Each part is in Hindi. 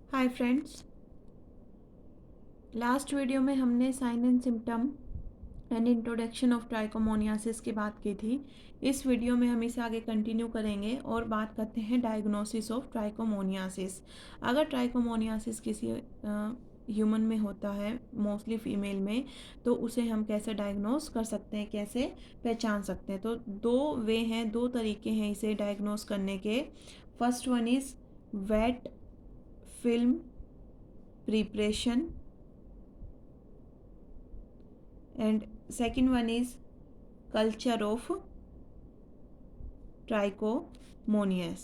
हाय फ्रेंड्स, लास्ट वीडियो में हमने sign and symptom and introduction of trichomoniasis की बात की थी। इस वीडियो में हम इसे आगे कंटिन्यू करेंगे और बात करते हैं डायग्नोसिस ऑफ ट्राइकोमोनियासिस। अगर ट्राइकोमोनियासिस किसी ह्यूमन में होता है, मोस्टली फीमेल में, तो उसे हम कैसे डायग्नोस कर सकते हैं, कैसे पहचान सकते हैं। तो दो वे हैं, दो तरीके हैं इसे डायग्नोस करने के। First one is wet film preparation and second one is culture of trichomonas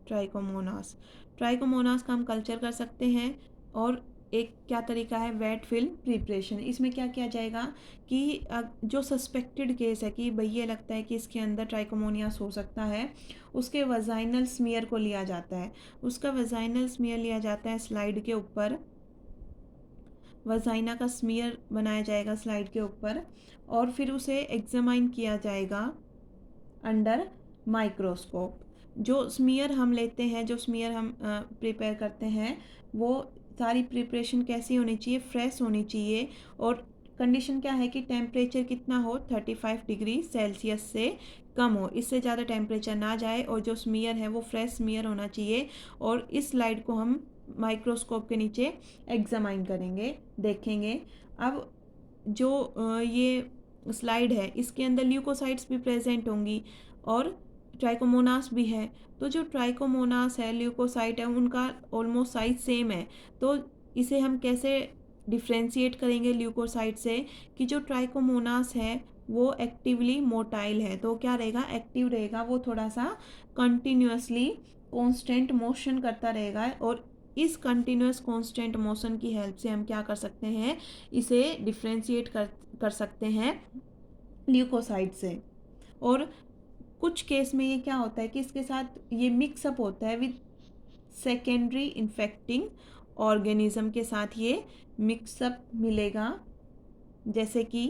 trichomonas. Trichomonas का हम कल्चर कर सकते हैं। और एक क्या तरीका है, वेट फिल्म प्रिपरेशन। इसमें क्या किया जाएगा कि जो सस्पेक्टेड केस है कि भई ये लगता है कि इसके अंदर ट्राइकोमोनियास हो सकता है, उसके वजाइनल स्मीयर को लिया जाता है। उसका वजाइनल स्मीयर लिया जाता है स्लाइड के ऊपर, वजाइना का स्मीयर बनाया जाएगा स्लाइड के ऊपर, और फिर उसे एग्जामाइन किया जाएगा अंडर माइक्रोस्कोप। जो स्मीयर हम लेते हैं, जो स्मीयर हम प्रिपेयर करते हैं, वो सारी प्रिपरेशन कैसी होनी चाहिए, फ्रेश होनी चाहिए। और कंडीशन क्या है कि टेम्परेचर कितना हो, 35 डिग्री सेल्सियस से कम हो, इससे ज़्यादा टेम्परेचर ना जाए, और जो स्मीयर है वो फ्रेश स्मीयर होना चाहिए। और इस स्लाइड को हम माइक्रोस्कोप के नीचे एग्जामाइन करेंगे, देखेंगे। अब जो ये स्लाइड है, इसके अंदर ल्यूकोसाइट्स भी प्रेजेंट होंगी और ट्राइकोमोनास भी है। तो जो ट्राइकोमोनास है, ल्यूकोसाइट है, उनका ऑलमोस्ट साइज सेम है। तो इसे हम कैसे डिफ्रेंशिएट करेंगे ल्यूकोसाइट से, कि जो ट्राइकोमोनास है वो एक्टिवली मोटाइल है। तो क्या रहेगा, एक्टिव रहेगा, वो थोड़ा सा कंटिन्यूसली कॉन्स्टेंट मोशन करता रहेगा। और इस कंटिन्यूस कॉन्स्टेंट मोशन की हेल्प से हम क्या कर सकते हैं, इसे डिफ्रेंशिएट कर सकते हैं ल्यूकोसाइट से। और कुछ केस में ये क्या होता है कि इसके साथ ये मिक्सअप होता है विद सेकेंडरी इन्फेक्टिंग ऑर्गेनिज्म के साथ, ये मिक्सअप मिलेगा, जैसे कि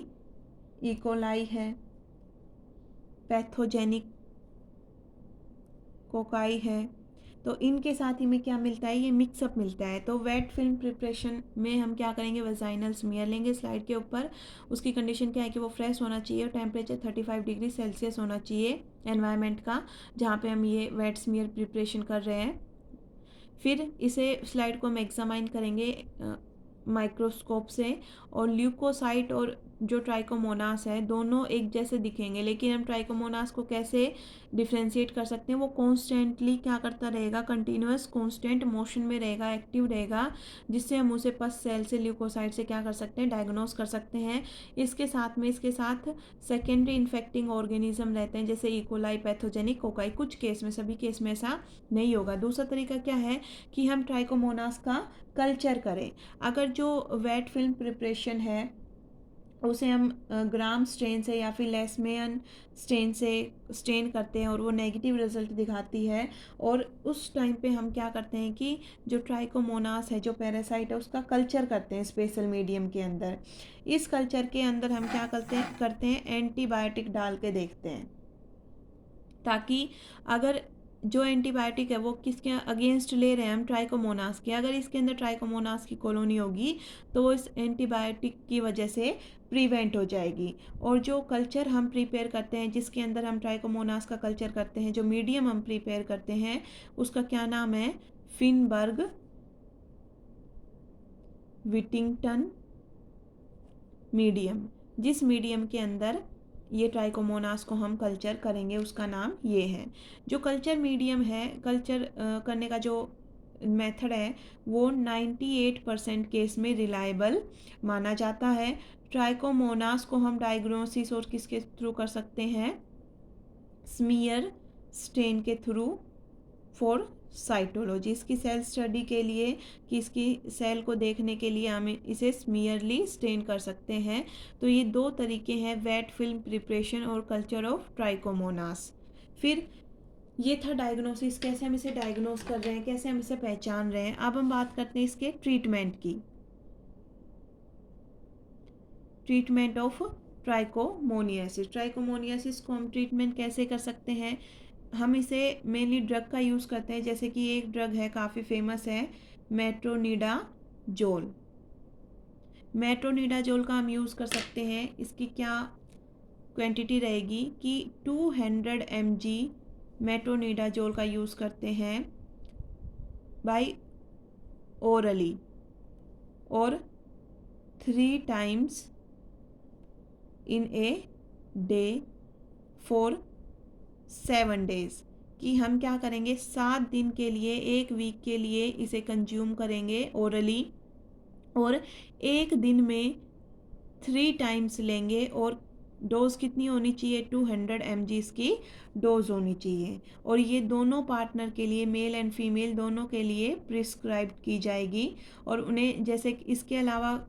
इकोलाई है, पैथोजेनिक कोकाई है। तो इनके साथ ही में क्या मिलता है, ये मिक्सअप मिलता है। तो वेट फिल्म प्रिपरेशन में हम क्या करेंगे, वेजाइनल स्मीयर लेंगे स्लाइड के ऊपर। उसकी कंडीशन क्या है कि वो फ्रेश होना चाहिए और टेम्परेचर 35 डिग्री सेल्सियस होना चाहिए एनवायरनमेंट का, जहाँ पे हम ये वेट स्मीयर प्रिपरेशन कर रहे हैं। फिर इसे स्लाइड को हम एग्जामाइन करेंगे माइक्रोस्कोप से, और ल्यूकोसाइट और जो ट्राइकोमोनास है दोनों एक जैसे दिखेंगे, लेकिन हम ट्राइकोमोनास को कैसे डिफ्रेंशिएट कर सकते हैं, वो कॉन्स्टेंटली क्या करता रहेगा, कंटिन्यूस कॉन्स्टेंट मोशन में रहेगा, एक्टिव रहेगा, जिससे हम उसे पस सेल से ल्यूकोसाइट से क्या कर सकते हैं, डायग्नोस कर सकते हैं। इसके साथ सेकेंडरी इन्फेक्टिंग ऑर्गेनिज्म रहते हैं, जैसे इकोलाई, पैथोजेनिक कोकाई। कुछ केस में, सभी केस में ऐसा नहीं होगा। दूसरा तरीका क्या है कि हम ट्राइकोमोनास का कल्चर करें। अगर जो वेट फिल्म प्रिपरेशन है उसे हम ग्राम स्ट्रेन से या फिर लेसमेयन स्ट्रेन से स्ट्रेन करते हैं और वो नेगेटिव रिजल्ट दिखाती है, और उस टाइम पे हम क्या करते हैं कि जो ट्राइकोमोनास है, जो पैरासाइट है, उसका कल्चर करते हैं स्पेशल मीडियम के अंदर। इस कल्चर के अंदर हम क्या करते हैं एंटीबायोटिक डाल के देखते हैं, ताकि अगर जो एंटीबायोटिक है वो किसके अगेंस्ट ले रहे हैं हम, ट्राइकोमोनास के, अगर इसके अंदर ट्राइकोमोनास की कॉलोनी होगी तो वो इस एंटीबायोटिक की वजह से प्रिवेंट हो जाएगी। और जो कल्चर हम प्रिपेयर करते हैं, जिसके अंदर हम ट्राइकोमोनास का कल्चर करते हैं, जो मीडियम हम प्रिपेयर करते हैं, उसका क्या नाम है, फिनबर्ग विटिंगटन मीडियम। जिस मीडियम के अंदर ये ट्राइकोमोनास को हम कल्चर करेंगे उसका नाम ये है। जो कल्चर मीडियम है, कल्चर करने का जो मेथड है, वो 98% केस में रिलायबल माना जाता है। ट्राइकोमोनास को हम डायग्नोसिस और किसके थ्रू कर सकते हैं, स्मीयर स्टेन के थ्रू, फॉर साइटोलॉजी। इसकी सेल स्टडी के लिए, कि इसकी सेल को देखने के लिए हम इसे स्मीयरली स्टेन कर सकते हैं। तो ये दो तरीके हैं, वेट फिल्म प्रिपरेशन और कल्चर ऑफ ट्राइकोमोनास। फिर ये था डायग्नोसिस, कैसे हम इसे डायग्नोस कर रहे हैं, कैसे हम इसे पहचान रहे हैं। अब हम बात करते हैं इसके ट्रीटमेंट की। Treatment of trichomoniasis. ट्राइकोमोनियासिस को हम ट्रीटमेंट कैसे कर सकते हैं, हम इसे मेनली ड्रग का यूज़ करते हैं, जैसे कि एक ड्रग है काफ़ी फेमस है मेट्रोनिडाजोल। मेट्रोनिडाजोल का हम यूज़ कर सकते हैं। इसकी क्या क्वांटिटी रहेगी कि 200 mg मेट्रोनिडाजोल का यूज़ करते हैं बाय ओरली और 3 times in a day for 7 days। कि हम क्या करेंगे, 7 दिन के लिए, 1 वीक के लिए इसे कंज्यूम करेंगे ओरली, और 1 दिन में 3 टाइम्स लेंगे, और डोज कितनी होनी चाहिए, 200 mg की डोज होनी चाहिए। और ये दोनों पार्टनर के लिए, मेल एंड फीमेल दोनों के लिए प्रिस्क्राइब की जाएगी। और उन्हें जैसे इसके अलावा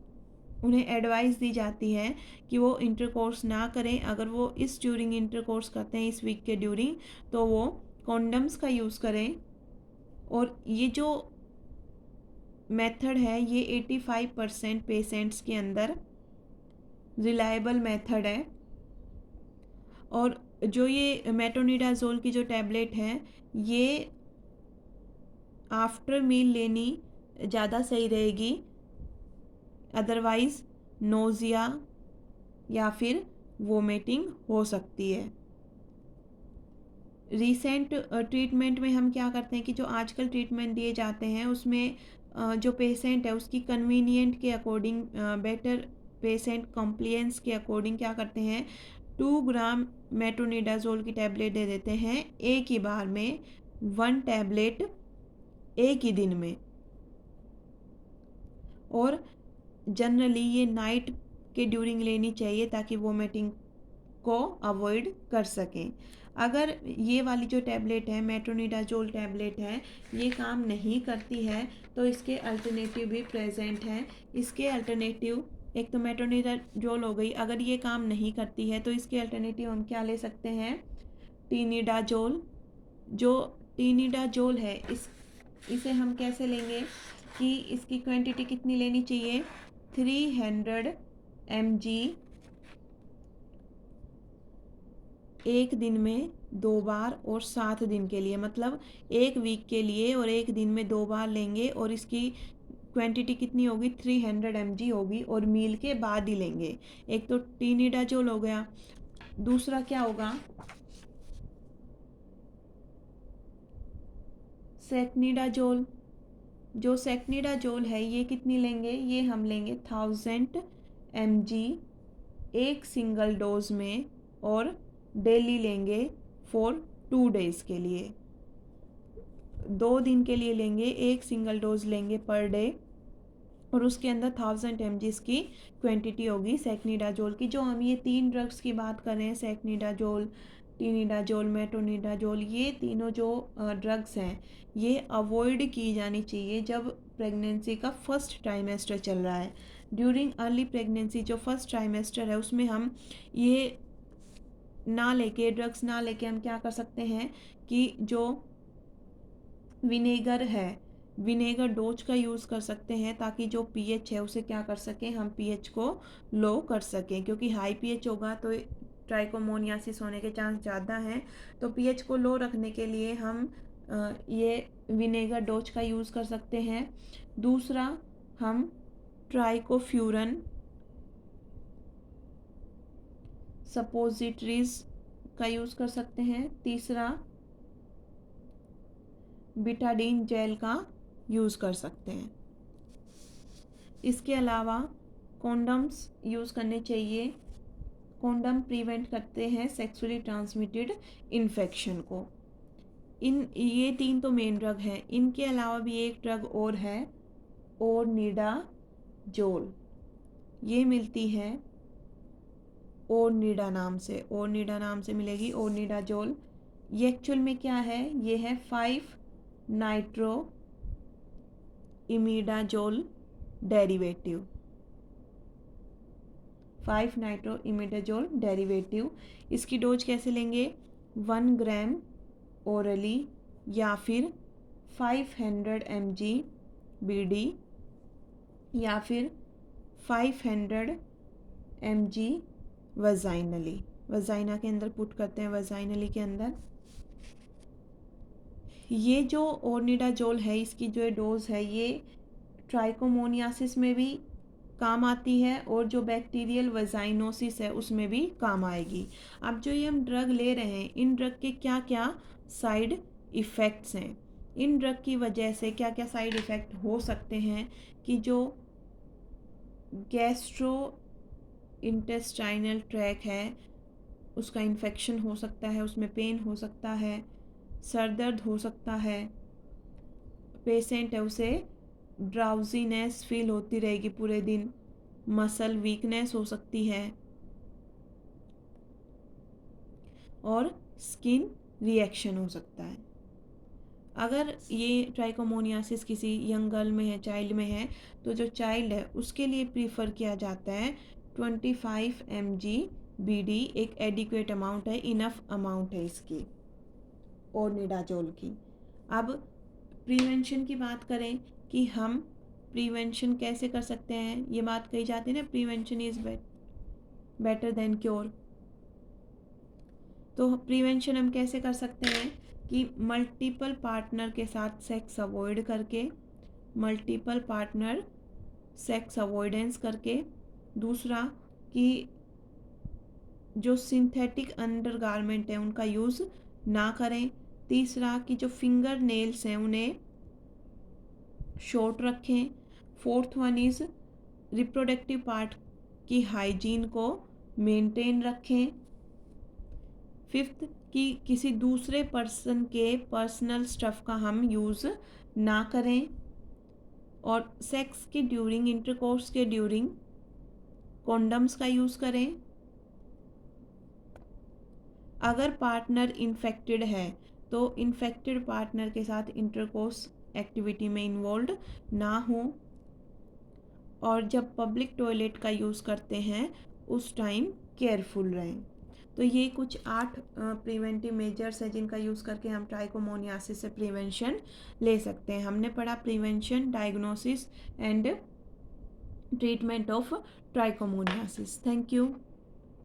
उन्हें एडवाइस दी जाती है कि वो इंटरकोर्स ना करें। अगर वो इस ड्यूरिंग इंटरकोर्स करते हैं, इस वीक के ड्यूरिंग, तो वो कॉन्डम्स का यूज़ करें। और ये जो मेथड है ये 85% पेशेंट्स के अंदर रिलायबल मेथड है। और जो ये मेट्रोनिडाजोल की जो टैबलेट है, ये आफ्टर मील लेनी ज़्यादा सही रहेगी, अदरवाइज़ नोज़िया या फिर वोमिटिंग हो सकती है। रीसेंट ट्रीटमेंट में हम क्या करते हैं कि जो आजकल ट्रीटमेंट दिए जाते हैं उसमें जो पेशेंट है उसकी कन्वीनियंट के अकॉर्डिंग, बेटर पेशेंट कॉम्प्लियंस के अकॉर्डिंग क्या करते हैं, 2 ग्राम मेट्रोनिडाजोल की टैबलेट दे देते हैं एक ही बार में, 1 टैबलेट एक ही दिन में। और जनरली ये नाइट के ड्यूरिंग लेनी चाहिए ताकि वोमिटिंग को अवॉइड कर सकें। अगर ये वाली जो टैबलेट है, मेट्रोनिडाजोल टैबलेट है, ये काम नहीं करती है तो इसके अल्टरनेटिव भी प्रेजेंट हैं। इसके अल्टरनेटिव, एक तो मेट्रोनिडाजोल हो गई, अगर ये काम नहीं करती है तो इसके अल्टरनेटिव हम क्या ले सकते हैं, टीनिडाजोल। जो टीनिडाजोल है इसे हम कैसे लेंगे कि इसकी क्वांटिटी कितनी लेनी चाहिए, 300 mg एक दिन में 2 बार और 7 दिन के लिए, मतलब 1 वीक के लिए और 1 दिन में 2 बार लेंगे। और इसकी क्वांटिटी कितनी होगी, 300 mg होगी, और मील के बाद ही लेंगे। एक तो टीनिडाजोल हो गया, दूसरा क्या होगा, सेक्निडाजोल। जो सेक्निडाजोल है ये कितनी लेंगे, ये हम लेंगे 1000 mg एक सिंगल डोज में, और डेली लेंगे फॉर 2 डेज़ के लिए, 2 दिन के लिए लेंगे, एक सिंगल डोज लेंगे पर डे, और उसके अंदर 1000 mg की क्वांटिटी होगी सेक्निडाजोल की। जो हम ये 3 ड्रग्स की बात कर रहे हैं, सेक्निडाजोल, टीनिडाजोल, मेट्रोनिडाजोल, ये तीनों जो ड्रग्स हैं ये अवॉइड की जानी चाहिए जब प्रेगनेंसी का फर्स्ट ट्राइमेस्टर चल रहा है। ड्यूरिंग अर्ली प्रेगनेंसी जो फर्स्ट ट्राइमेस्टर है उसमें हम ये ना लेके, ड्रग्स ना लेके, हम क्या कर सकते हैं कि जो विनेगर है, विनेगर डोज का यूज़ कर सकते हैं ताकि जो पीएच है उसे क्या कर सकें, हम पीएच को लो कर सकें, क्योंकि हाई पीएच होगा तो ट्राइकोमोनियासिस होने के चांस ज़्यादा हैं। तो पीएच को लो रखने के लिए हम ये विनेगर डोज का यूज़ कर सकते हैं। दूसरा, हम ट्राइकोफ्यूरन सपोजिटरीज का यूज़ कर सकते हैं। तीसरा, बिटाडीन जेल का यूज़ कर सकते हैं। इसके अलावा कॉन्डम्स यूज़ करने चाहिए। कॉन्डम प्रिवेंट करते हैं सेक्सुअली ट्रांसमिटेड इन्फेक्शन को। ये 3 तो मेन ड्रग हैं। इनके अलावा भी एक ड्रग और है, ओर्निडाजोल। ये मिलती है ओर्निडा नाम से, ओर्निडा नाम से मिलेगी ओर्निडाजोल। ये एक्चुअल में क्या है, ये है 5 nitro imidazole derivative, 5 nitro imidazole derivative. इसकी डोज कैसे लेंगे, 1 ग्राम ओरली या फिर 500 mg बीडी या फिर 500 mg वजाइनली, वजाइना के अंदर पुट करते हैं, वजाइनली के अंदर। ये जो ओर्निडाजोल है, इसकी जो डोज है, ये ट्राइकोमोनियासिस में भी काम आती है और जो बैक्टीरियल वजाइनोसिस है उसमें भी काम आएगी। अब जो ये हम ड्रग ले रहे हैं, इन ड्रग के क्या क्या साइड इफ़ेक्ट्स हैं, इन ड्रग की वजह से क्या क्या साइड इफ़ेक्ट हो सकते हैं कि जो गैस्ट्रो इंटेस्टाइनल ट्रैक है उसका इन्फेक्शन हो सकता है, उसमें पेन हो सकता है, सर दर्द हो सकता है, पेशेंट है उसे ड्राउजीनेस फील होती रहेगी पूरे दिन, मसल वीकनेस हो सकती है और स्किन रिएक्शन हो सकता है। अगर ये ट्राइकोमोनियासिस किसी यंग गर्ल में है, चाइल्ड में है, तो जो चाइल्ड है उसके लिए प्रीफर किया जाता है 25 mg BD, एक एडिक्वेट अमाउंट है, इनफ अमाउंट है इसकी ओर्निडाजोल की। अब प्रिवेंशन की बात करें कि हम प्रिवेंशन कैसे कर सकते हैं, ये बात कही जाती है ना, prevention is better than cure. तो प्रिवेंशन हम कैसे कर सकते हैं कि मल्टीपल पार्टनर के साथ सेक्स अवॉइड करके, मल्टीपल पार्टनर सेक्स अवॉइडेंस करके, दूसरा कि जो सिंथेटिक अंडरगारमेंट है उनका यूज़ ना करें, तीसरा कि जो फिंगर नेल्स हैं उन्हें शॉर्ट रखें, fourth one is reproductive part की हाइजीन को मेंटेन रखें, फिफ्थ कि किसी दूसरे पर्सन के पर्सनल स्टफ़ का हम यूज़ ना करें, और सेक्स के ड्यूरिंग, इंटरकोर्स के ड्यूरिंग कॉन्डम्स का यूज़ करें। अगर पार्टनर इन्फेक्टेड है तो इन्फेक्टेड पार्टनर के साथ इंटरकोर्स एक्टिविटी में इन्वॉल्व ना हो, और जब पब्लिक टॉयलेट का यूज़ करते हैं उस टाइम केयरफुल रहें। तो ये कुछ 8 प्रिवेंटिव मेजर्स हैं जिनका यूज़ करके हम ट्राइकोमोनियासिस से प्रिवेंशन ले सकते हैं। हमने पढ़ा prevention, diagnosis and treatment of trichomoniasis. Thank you.